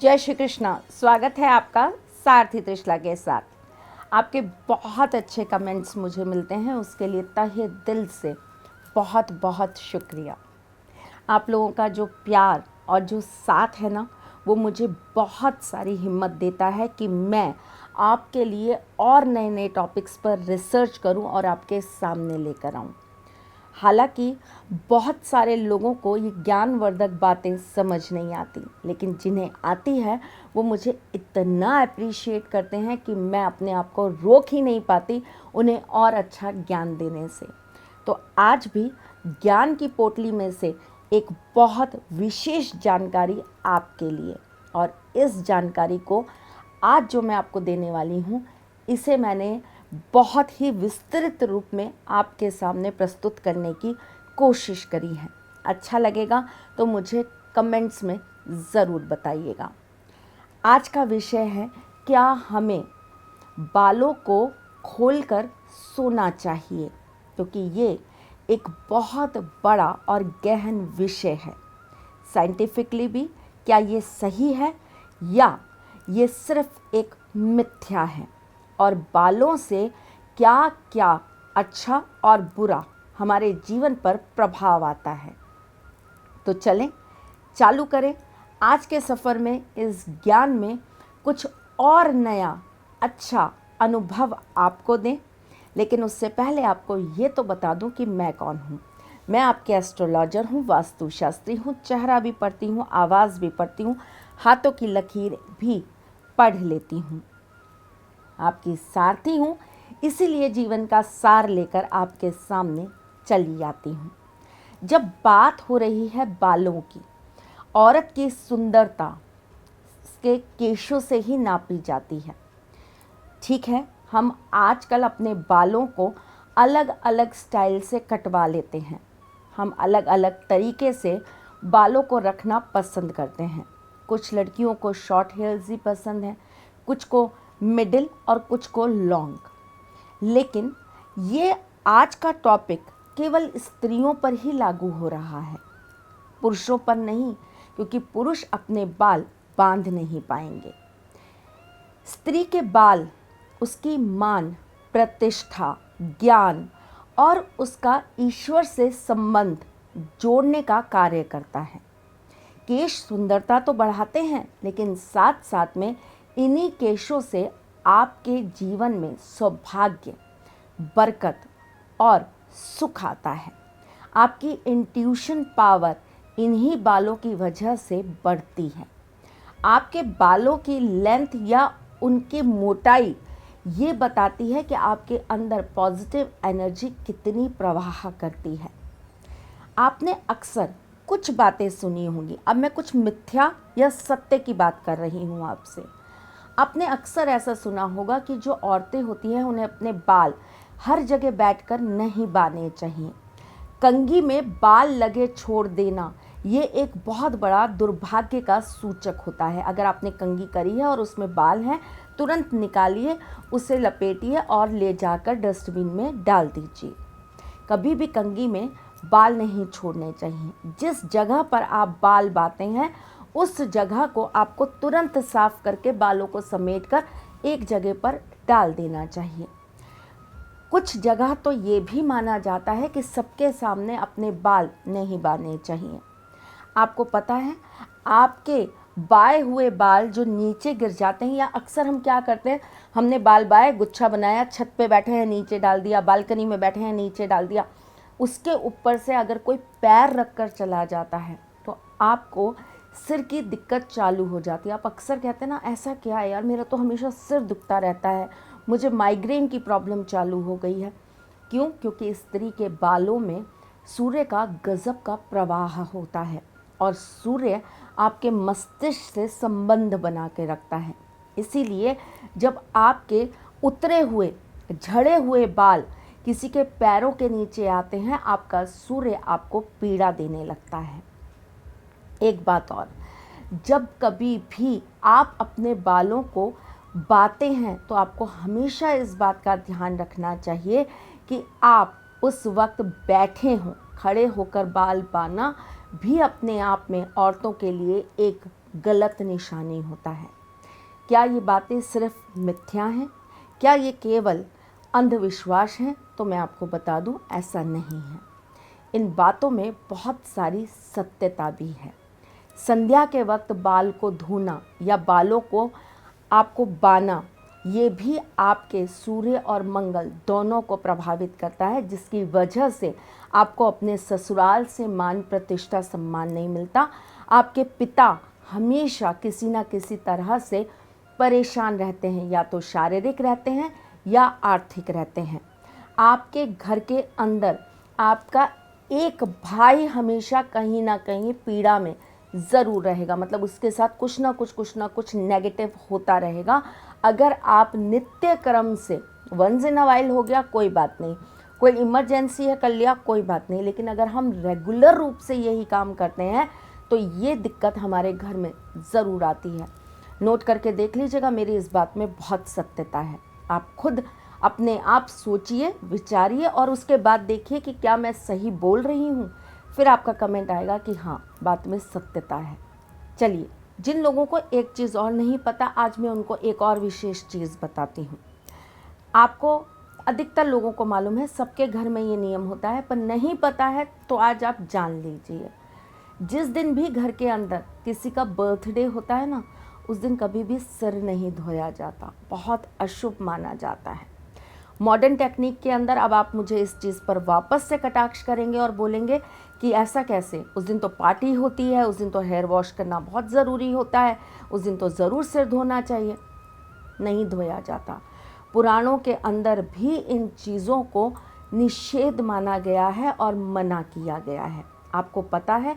जय श्री कृष्णा। स्वागत है आपका सारथी त्रिशला के साथ। आपके बहुत अच्छे कमेंट्स मुझे मिलते हैं, उसके लिए तहे दिल से बहुत बहुत शुक्रिया। आप लोगों का जो प्यार और जो साथ है ना, वो मुझे बहुत सारी हिम्मत देता है कि मैं आपके लिए और नए नए टॉपिक्स पर रिसर्च करूं और आपके सामने लेकर आऊं। हालांकि बहुत सारे लोगों को ये ज्ञानवर्धक बातें समझ नहीं आती, लेकिन जिन्हें आती है वो मुझे इतना अप्रिशिएट करते हैं कि मैं अपने आप को रोक ही नहीं पाती उन्हें और अच्छा ज्ञान देने से। तो आज भी ज्ञान की पोटली में से एक बहुत विशेष जानकारी आपके लिए, और इस जानकारी को आज जो मैं आपको देने वाली हूँ, इसे मैंने बहुत ही विस्तृत रूप में आपके सामने प्रस्तुत करने की कोशिश करी है। अच्छा लगेगा तो मुझे कमेंट्स में ज़रूर बताइएगा। आज का विषय है, क्या हमें बालों को खोलकर सोना चाहिए? क्योंकि ये एक बहुत बड़ा और गहन विषय है। साइंटिफिकली भी क्या ये सही है या ये सिर्फ एक मिथ्या है, और बालों से क्या क्या अच्छा और बुरा हमारे जीवन पर प्रभाव आता है। तो चलें चालू करें आज के सफ़र में। इस ज्ञान में कुछ और नया अच्छा अनुभव आपको दें, लेकिन उससे पहले आपको ये तो बता दूं कि मैं कौन हूँ। मैं आपके एस्ट्रोलॉजर हूँ, वास्तुशास्त्री हूँ, चेहरा भी पढ़ती हूँ, आवाज़ भी पढ़ती हूँ, हाथों की लकीर भी पढ़ लेती हूँ। आपकी सारथी हूँ, इसीलिए जीवन का सार लेकर आपके सामने चली आती हूँ। जब बात हो रही है बालों की, औरत की सुंदरता उसके केशों से ही नापी जाती है। ठीक है, हम आजकल अपने बालों को अलग अलग स्टाइल से कटवा लेते हैं। हम अलग अलग तरीके से बालों को रखना पसंद करते हैं। कुछ लड़कियों को शॉर्ट हेयर्स ही पसंद है, कुछ को मिडिल और कुछ को लॉन्ग। लेकिन ये आज का टॉपिक केवल स्त्रियों पर ही लागू हो रहा है, पुरुषों पर नहीं, क्योंकि पुरुष अपने बाल बांध नहीं पाएंगे। स्त्री के बाल उसकी मान, प्रतिष्ठा, ज्ञान और उसका ईश्वर से संबंध जोड़ने का कार्य करता है। केश सुंदरता तो बढ़ाते हैं, लेकिन साथ साथ में इन्हीं केशों से आपके जीवन में सौभाग्य, बरकत और सुख आता है। आपकी इंट्यूशन पावर इन्हीं बालों की वजह से बढ़ती है। आपके बालों की लेंथ या उनकी मोटाई ये बताती है कि आपके अंदर पॉजिटिव एनर्जी कितनी प्रवाह करती है। आपने अक्सर कुछ बातें सुनी होंगी, अब मैं कुछ मिथ्या या सत्य की बात कर रही हूँ आपसे। आपने अक्सर ऐसा सुना होगा कि जो औरतें होती हैं उन्हें अपने बाल हर जगह बैठकर नहीं बांधने चाहिए। कंघी में बाल लगे छोड़ देना ये एक बहुत बड़ा दुर्भाग्य का सूचक होता है। अगर आपने कंघी करी है और उसमें बाल हैं, तुरंत निकालिए, उसे लपेटिए और ले जाकर डस्टबिन में डाल दीजिए। कभी भी कंघी में बाल नहीं छोड़ने चाहिए। जिस जगह पर आप बाल बांधते हैं उस जगह को आपको तुरंत साफ करके बालों को समेटकर एक जगह पर डाल देना चाहिए। कुछ जगह तो ये भी माना जाता है कि सबके सामने अपने बाल नहीं बांधने चाहिए। आपको पता है, आपके बाए हुए बाल जो नीचे गिर जाते हैं, या अक्सर हम क्या करते हैं, हमने बाल बाए, गुच्छा बनाया, छत पे बैठे हैं नीचे डाल दिया, बालकनी में बैठे हैं नीचे डाल दिया, उसके ऊपर से अगर कोई पैर रख कर चला जाता है तो आपको सिर की दिक्कत चालू हो जाती है। आप अक्सर कहते हैं ना, ऐसा क्या है यार, मेरा तो हमेशा सिर दुखता रहता है, मुझे माइग्रेन की प्रॉब्लम चालू हो गई है। क्यों? क्योंकि स्त्री के बालों में सूर्य का गजब का प्रवाह होता है, और सूर्य आपके मस्तिष्क से संबंध बना के रखता है। इसीलिए जब आपके उतरे हुए, झड़े हुए बाल किसी के पैरों के नीचे आते हैं, आपका सूर्य आपको पीड़ा देने लगता है। एक बात और, जब कभी भी आप अपने बालों को बांधते हैं तो आपको हमेशा इस बात का ध्यान रखना चाहिए कि आप उस वक्त बैठे हों। खड़े होकर बाल बांधना भी अपने आप में औरतों के लिए एक गलत निशानी होता है। क्या ये बातें सिर्फ मिथ्या हैं? क्या ये केवल अंधविश्वास हैं? तो मैं आपको बता दूं, ऐसा नहीं है। इन बातों में बहुत सारी सत्यता भी है। संध्या के वक्त बाल को धोना या बालों को आपको बाना, ये भी आपके सूर्य और मंगल दोनों को प्रभावित करता है, जिसकी वजह से आपको अपने ससुराल से मान प्रतिष्ठा सम्मान नहीं मिलता। आपके पिता हमेशा किसी न किसी तरह से परेशान रहते हैं, या तो शारीरिक रहते हैं या आर्थिक रहते हैं। आपके घर के अंदर आपका एक भाई हमेशा कहीं ना कहीं पीड़ा में ज़रूर रहेगा, मतलब उसके साथ कुछ ना कुछ नेगेटिव होता रहेगा। अगर आप नित्य क्रम से वंस इन अ वाइल हो गया कोई बात नहीं, कोई इमरजेंसी है कर लिया कोई बात नहीं, लेकिन अगर हम रेगुलर रूप से यही काम करते हैं तो ये दिक्कत हमारे घर में ज़रूर आती है। नोट करके देख लीजिएगा, मेरी इस बात में बहुत सत्यता है। आप खुद अपने आप सोचिए, विचारिए और उसके बाद देखिए कि क्या मैं सही बोल रही हूँ। फिर आपका कमेंट आएगा कि हाँ, बात में सत्यता है। चलिए, जिन लोगों को एक चीज़ और नहीं पता, आज मैं उनको एक और विशेष चीज़ बताती हूँ। आपको अधिकतर लोगों को मालूम है, सबके घर में ये नियम होता है, पर नहीं पता है तो आज आप जान लीजिए। जिस दिन भी घर के अंदर किसी का बर्थडे होता है ना, उस दिन कभी भी सिर नहीं धोया जाता, बहुत अशुभ माना जाता है। मॉडर्न टेक्निक के अंदर अब आप मुझे इस चीज़ पर वापस से कटाक्ष करेंगे और बोलेंगे कि ऐसा कैसे, उस दिन तो पार्टी होती है, उस दिन तो हेयर वॉश करना बहुत ज़रूरी होता है, उस दिन तो ज़रूर सिर धोना चाहिए। नहीं धोया जाता। पुराणों के अंदर भी इन चीज़ों को निषेध माना गया है और मना किया गया है। आपको पता है,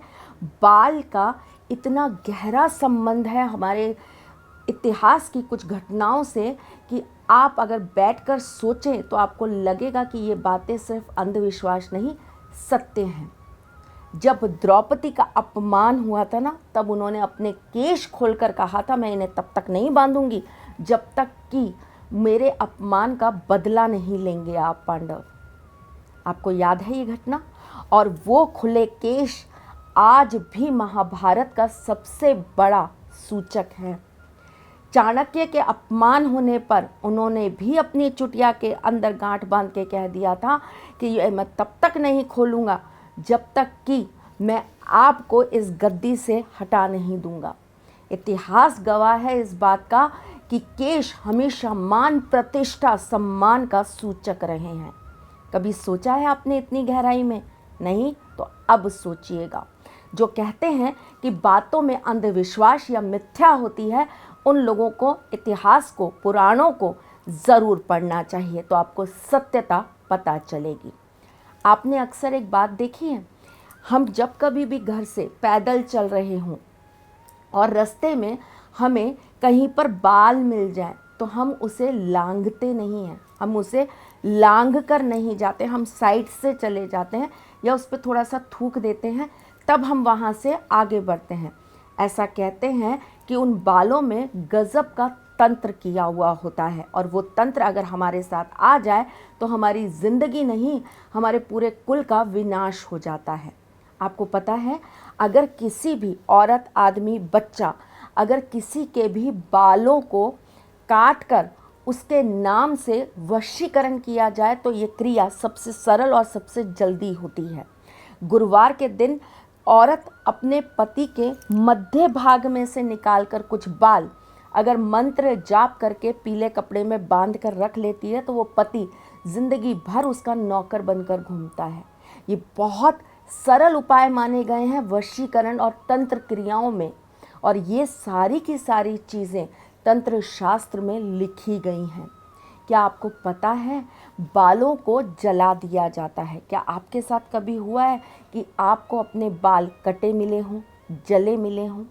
बाल का इतना गहरा संबंध है हमारे इतिहास की कुछ घटनाओं से कि आप अगर बैठकर सोचें तो आपको लगेगा कि ये बातें सिर्फ अंधविश्वास नहीं, सत्य हैं। जब द्रौपदी का अपमान हुआ था ना, तब उन्होंने अपने केश खोलकर कहा था, मैं इन्हें तब तक नहीं बांधूंगी जब तक कि मेरे अपमान का बदला नहीं लेंगे आप पांडव। आपको याद है ये घटना? और वो खुले केश आज भी महाभारत का सबसे बड़ा सूचक है। चाणक्य के अपमान होने पर उन्होंने भी अपनी चुटिया के अंदर गांठ बांध के कह दिया था कि ये मैं तब तक नहीं खोलूँगा जब तक कि मैं आपको इस गद्दी से हटा नहीं दूंगा। इतिहास गवाह है इस बात का कि केश हमेशा मान प्रतिष्ठा सम्मान का सूचक रहे हैं। कभी सोचा है आपने इतनी गहराई में? नहीं तो अब सोचिएगा। जो कहते हैं कि बातों में अंधविश्वास या मिथ्या होती है, उन लोगों को इतिहास को, पुराणों को ज़रूर पढ़ना चाहिए, तो आपको सत्यता पता चलेगी। आपने अक्सर एक बात देखी है, हम जब कभी भी घर से पैदल चल रहे हों और रास्ते में हमें कहीं पर बाल मिल जाए तो हम उसे लांघते नहीं हैं, हम उसे लांघ कर नहीं जाते, हम साइड से चले जाते हैं या उस पर थोड़ा सा थूक देते हैं, तब हम वहाँ से आगे बढ़ते हैं। ऐसा कहते हैं कि उन बालों में गजब का तंत्र किया हुआ होता है, और वो तंत्र अगर हमारे साथ आ जाए तो हमारी ज़िंदगी नहीं, हमारे पूरे कुल का विनाश हो जाता है। आपको पता है, अगर किसी भी औरत, आदमी, बच्चा अगर किसी के भी बालों को काट कर उसके नाम से वशीकरण किया जाए तो ये क्रिया सबसे सरल और सबसे जल्दी होती है। गुरुवार के दिन औरत अपने पति के मध्य भाग में से निकालकर कुछ बाल अगर मंत्र जाप करके पीले कपड़े में बांध कर रख लेती है तो वो पति जिंदगी भर उसका नौकर बनकर घूमता है। ये बहुत सरल उपाय माने गए हैं वशीकरण और तंत्र क्रियाओं में, और ये सारी की सारी चीज़ें तंत्र शास्त्र में लिखी गई हैं। क्या आपको पता है बालों को जला दिया जाता है? क्या आपके साथ कभी हुआ है कि आपको अपने बाल कटे मिले हों, जले मिले हों?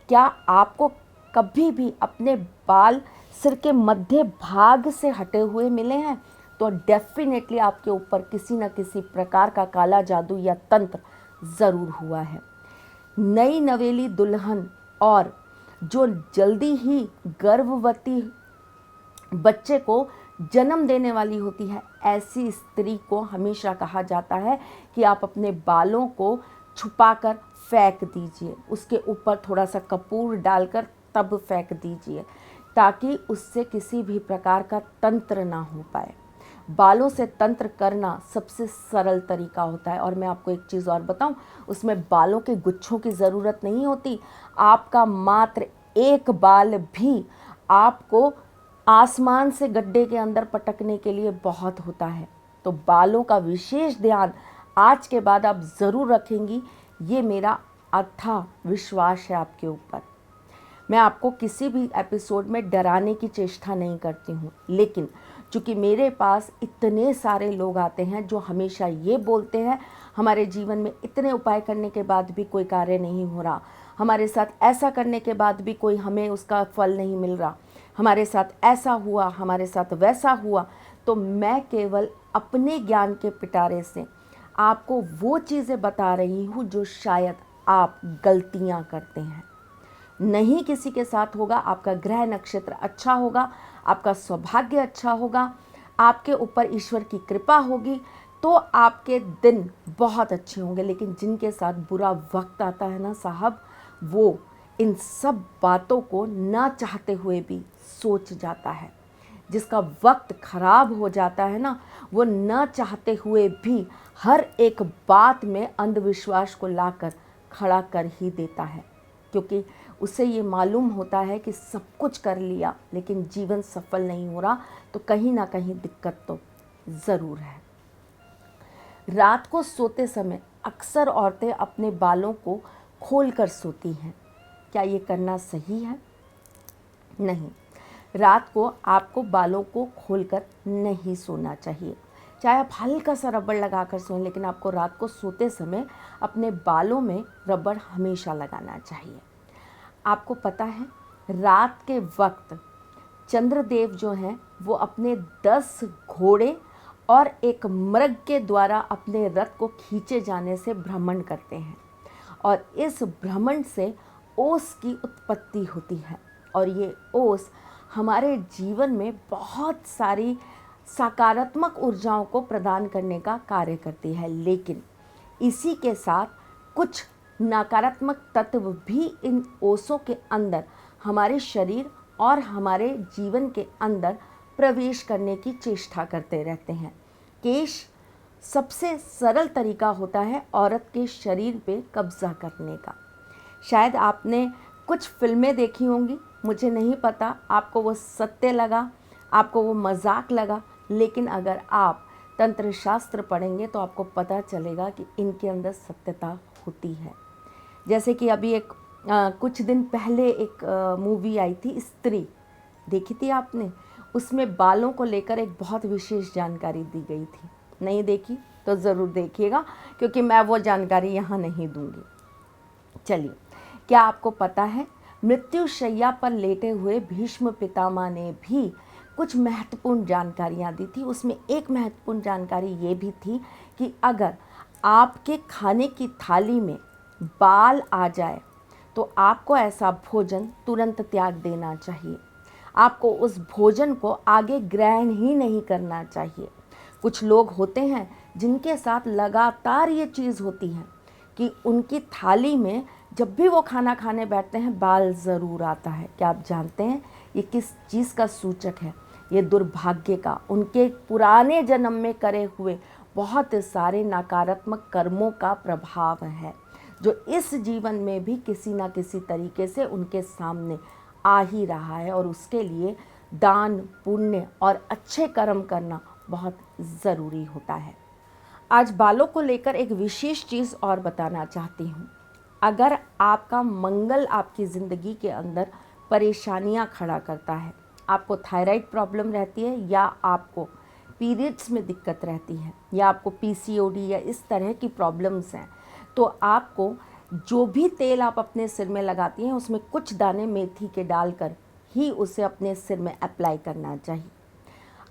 क्या आपको कभी भी अपने बाल सिर के मध्य भाग से हटे हुए मिले हैं? तो डेफिनेटली आपके ऊपर किसी न किसी प्रकार का काला जादू या तंत्र ज़रूर हुआ है। नई नवेली दुल्हन और जो जल्दी ही गर्भवती बच्चे को जन्म देने वाली होती है, ऐसी स्त्री को हमेशा कहा जाता है कि आप अपने बालों को छुपाकर फेंक दीजिए, उसके ऊपर थोड़ा सा कपूर डालकर तब फेंक दीजिए, ताकि उससे किसी भी प्रकार का तंत्र ना हो पाए। बालों से तंत्र करना सबसे सरल तरीका होता है। और मैं आपको एक चीज़ और बताऊं, उसमें बालों के गुच्छों की ज़रूरत नहीं होती। आपका मात्र एक बाल भी आपको आसमान से गड्ढे के अंदर पटकने के लिए बहुत होता है। तो बालों का विशेष ध्यान आज के बाद आप ज़रूर रखेंगी, ये मेरा अथाह विश्वास है आपके ऊपर। मैं आपको किसी भी एपिसोड में डराने की चेष्टा नहीं करती हूँ, लेकिन चूँकि मेरे पास इतने सारे लोग आते हैं जो हमेशा ये बोलते हैं हमारे जीवन में इतने उपाय करने के बाद भी कोई कार्य नहीं हो रहा, हमारे साथ ऐसा करने के बाद भी कोई हमें उसका फल नहीं मिल रहा, हमारे साथ ऐसा हुआ, हमारे साथ वैसा हुआ। तो मैं केवल अपने ज्ञान के पिटारे से आपको वो चीज़ें बता रही हूँ जो शायद आप गलतियाँ करते हैं। नहीं किसी के साथ होगा, आपका ग्रह नक्षत्र अच्छा होगा, आपका सौभाग्य अच्छा होगा, आपके ऊपर ईश्वर की कृपा होगी, तो आपके दिन बहुत अच्छे होंगे। लेकिन जिनके साथ बुरा वक्त आता है ना साहब, वो इन सब बातों को ना चाहते हुए भी सोच जाता है। जिसका वक्त खराब हो जाता है ना, वो ना चाहते हुए भी हर एक बात में अंधविश्वास को लाकर खड़ा कर ही देता है, क्योंकि उसे ये मालूम होता है कि सब कुछ कर लिया लेकिन जीवन सफल नहीं हो रहा, तो कहीं ना कहीं दिक्कत तो ज़रूर है। रात को सोते समय अक्सर औरतें अपने बालों को खोलकर सोती हैं। क्या ये करना सही है? नहीं, रात को आपको बालों को खोलकर नहीं सोना चाहिए। चाहे आप हल्का सा रबड़ लगाकर सोएं, लेकिन आपको रात को सोते समय अपने बालों में रबड़ हमेशा लगाना चाहिए। आपको पता है, रात के वक्त चंद्रदेव जो हैं वो अपने 10 घोड़े और एक मृग के द्वारा अपने रथ को खींचे जाने से भ्रमण करते हैं, और इस भ्रमण से ओस की उत्पत्ति होती है। और ये ओस हमारे जीवन में बहुत सारी सकारात्मक ऊर्जाओं को प्रदान करने का कार्य करती है, लेकिन इसी के साथ कुछ नकारात्मक तत्व भी इन ओसों के अंदर हमारे शरीर और हमारे जीवन के अंदर प्रवेश करने की चेष्टा करते रहते हैं। केश सबसे सरल तरीका होता है औरत के शरीर पे कब्जा करने का। शायद आपने कुछ फिल्में देखी होंगी, मुझे नहीं पता आपको वो सत्य लगा, आपको वो मजाक लगा, लेकिन अगर आप तंत्र शास्त्र पढ़ेंगे तो आपको पता चलेगा कि इनके अंदर सत्यता होती है। जैसे कि अभी कुछ दिन पहले एक मूवी आई थी स्त्री, देखी थी आपने? उसमें बालों को लेकर एक बहुत विशेष जानकारी दी गई थी। नहीं देखी तो ज़रूर देखिएगा, क्योंकि मैं वो जानकारी यहाँ नहीं दूंगी। चलिए, क्या आपको पता है मृत्यु शैया पर लेटे हुए भीष्म पितामह ने भी कुछ महत्वपूर्ण जानकारियाँ दी थी। उसमें एक महत्वपूर्ण जानकारी ये भी थी कि अगर आपके खाने की थाली में बाल आ जाए तो आपको ऐसा भोजन तुरंत त्याग देना चाहिए। आपको उस भोजन को आगे ग्रहण ही नहीं करना चाहिए। कुछ लोग होते हैं जिनके साथ लगातार ये चीज़ होती है कि उनकी थाली में जब भी वो खाना खाने बैठते हैं बाल ज़रूर आता है। क्या आप जानते हैं ये किस चीज़ का सूचक है? ये दुर्भाग्य का, उनके पुराने जन्म में करे हुए बहुत सारे नकारात्मक कर्मों का प्रभाव है, जो इस जीवन में भी किसी ना किसी तरीके से उनके सामने आ ही रहा है। और उसके लिए दान, पुण्य और अच्छे कर्म करना बहुत ज़रूरी होता है। आज बालों को लेकर एक विशेष चीज़ और बताना चाहती हूँ। अगर आपका मंगल आपकी ज़िंदगी के अंदर परेशानियाँ खड़ा करता है, आपको थायराइड प्रॉब्लम रहती है, या आपको पीरियड्स में दिक्कत रहती है, या आपको पीसीओडी या इस तरह की प्रॉब्लम्स हैं, तो आपको जो भी तेल आप अपने सिर में लगाती हैं उसमें कुछ दाने मेथी के डालकर ही उसे अपने सिर में अप्लाई करना चाहिए।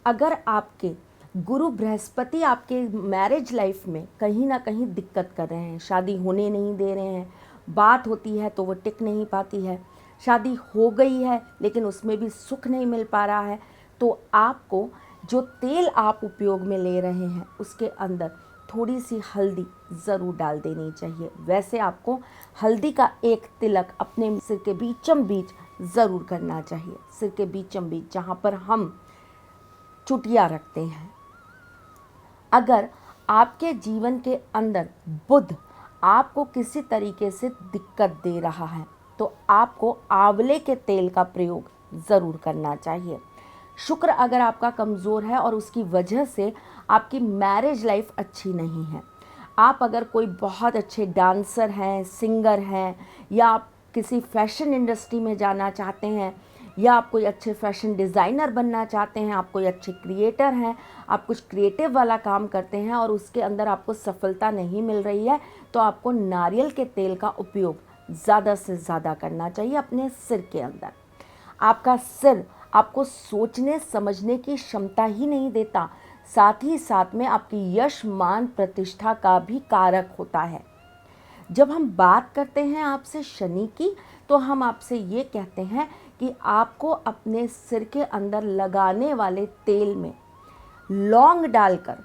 अगर आपके गुरु बृहस्पति आपके मैरिज लाइफ में कहीं ना कहीं दिक्कत कर रहे हैं, शादी होने नहीं दे रहे हैं, बात होती है तो वो टिक नहीं पाती है, शादी हो गई है लेकिन उसमें भी सुख नहीं मिल पा रहा है, तो आपको जो तेल आप उपयोग में ले रहे हैं उसके अंदर थोड़ी सी हल्दी ज़रूर डाल देनी चाहिए। वैसे आपको हल्दी का एक तिलक अपने सिर के बीचम बीच ज़रूर करना चाहिए, सिर के बीचम बीच जहाँ पर हम चुटिया रखते हैं। अगर आपके जीवन के अंदर बुध आपको किसी तरीके से दिक्कत दे रहा है तो आपको आंवले के तेल का प्रयोग ज़रूर करना चाहिए। शुक्र अगर आपका कमज़ोर है और उसकी वजह से आपकी मैरिज लाइफ अच्छी नहीं है, आप अगर कोई बहुत अच्छे डांसर हैं, सिंगर हैं, या आप किसी फैशन इंडस्ट्री में जाना चाहते हैं, या आप कोई अच्छे फैशन डिज़ाइनर बनना चाहते हैं, आप कोई अच्छे क्रिएटर हैं, आप कुछ क्रिएटिव वाला काम करते हैं और उसके अंदर आपको सफलता नहीं मिल रही है, तो आपको नारियल के तेल का उपयोग ज़्यादा से ज़्यादा करना चाहिए अपने सिर के अंदर। आपका सिर आपको सोचने समझने की क्षमता ही नहीं देता, साथ ही साथ में आपकी यश मान प्रतिष्ठा का भी कारक होता है। जब हम बात करते हैं आपसे शनि की, तो हम आपसे ये कहते हैं कि आपको अपने सिर के अंदर लगाने वाले तेल में लौंग डालकर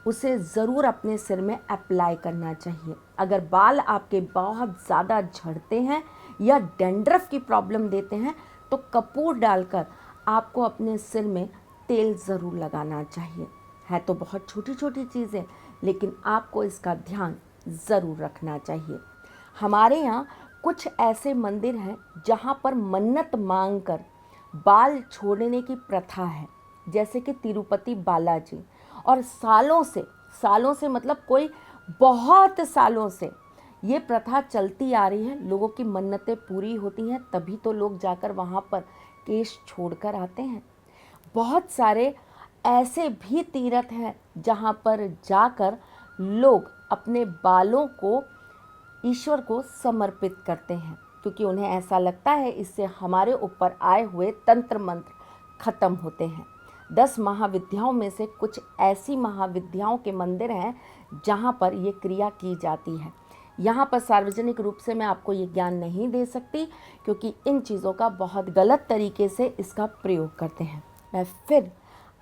उसे ज़रूर अपने सिर में अप्लाई करना चाहिए। अगर बाल आपके बहुत ज़्यादा झड़ते हैं या डैंड्रफ की प्रॉब्लम देते हैं तो कपूर डालकर आपको अपने सिर में तेल ज़रूर लगाना चाहिए। है तो बहुत छोटी छोटी चीज़ें, लेकिन आपको इसका ध्यान ज़रूर रखना चाहिए। हमारे यहाँ कुछ ऐसे मंदिर हैं जहाँ पर मन्नत मांगकर बाल छोड़ने की प्रथा है, जैसे कि तिरुपति बालाजी। और सालों से मतलब कोई बहुत सालों से ये प्रथा चलती आ रही है। लोगों की मन्नतें पूरी होती हैं तभी तो लोग जाकर वहाँ पर केश छोड़कर आते हैं। बहुत सारे ऐसे भी तीर्थ हैं जहाँ पर जाकर लोग अपने बालों को ईश्वर को समर्पित करते हैं, क्योंकि उन्हें ऐसा लगता है इससे हमारे ऊपर आए हुए तंत्र मंत्र खत्म होते हैं। 10 महाविद्याओं में से कुछ ऐसी महाविद्याओं के मंदिर हैं जहाँ पर ये क्रिया की जाती है। यहाँ पर सार्वजनिक रूप से मैं आपको ये ज्ञान नहीं दे सकती, क्योंकि इन चीज़ों का बहुत गलत तरीके से इसका प्रयोग करते हैं। मैं फिर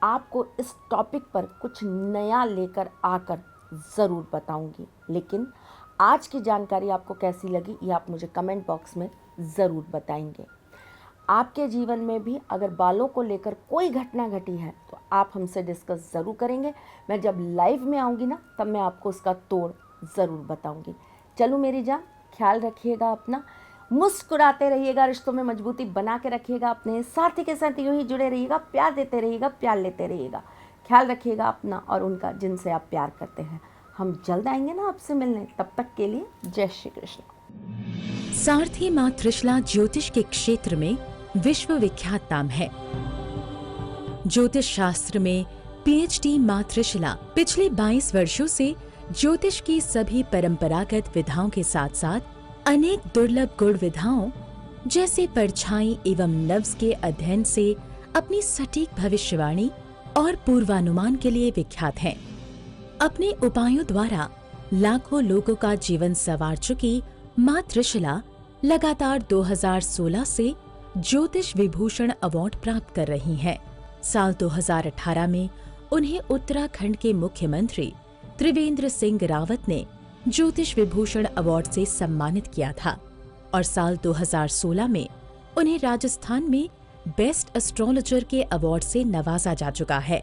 आपको इस टॉपिक पर कुछ नया लेकर आकर ज़रूर बताऊंगी, लेकिन आज की जानकारी आपको कैसी लगी ये आप मुझे कमेंट बॉक्स में ज़रूर बताएंगे। आपके जीवन में भी अगर बालों को लेकर कोई घटना घटी है तो आप हमसे डिस्कस ज़रूर करेंगे। मैं जब लाइव में आऊँगी ना, तब मैं आपको उसका तोड़ ज़रूर बताऊँगी। चलो मेरी जान, ख्याल रखिएगा अपना, मुस्कुराते रहिएगा, रिश्तों में मजबूती बना के रखिएगा, अपने साथी के साथ यूँ ही जुड़े रहिएगा, प्यार देते रहिएगा, प्यार लेते रहिएगा। ख्याल रखिएगा अपना और उनका जिनसे आप प्यार करते हैं। हम जल्द आएंगे ना आपसे मिलने, तब तक के लिए जय श्री कृष्ण। सारथी माँ त्रिशला ज्योतिष के क्षेत्र में विश्व विख्यात नाम है। ज्योतिष शास्त्र में पीएचडी माँ त्रिशला पिछले 22 वर्षों से ज्योतिष की सभी परंपरागत विधाओं के साथ साथ अनेक दुर्लभ गुण विधाओं जैसे परछाई एवं नव्स के अध्ययन से अपनी सटीक भविष्यवाणी और पूर्वानुमान के लिए विख्यात हैं। अपने उपायों द्वारा लाखों लोगों का जीवन संवार चुकी माँ त्रिशला लगातार 2016 से ज्योतिष विभूषण अवार्ड प्राप्त कर रही हैं। साल 2018 में उन्हें उत्तराखंड के मुख्यमंत्री त्रिवेंद्र सिंह रावत ने ज्योतिष विभूषण अवार्ड से सम्मानित किया था और साल 2016 में उन्हें राजस्थान में बेस्ट एस्ट्रोलॉजर के अवार्ड से नवाजा जा चुका है।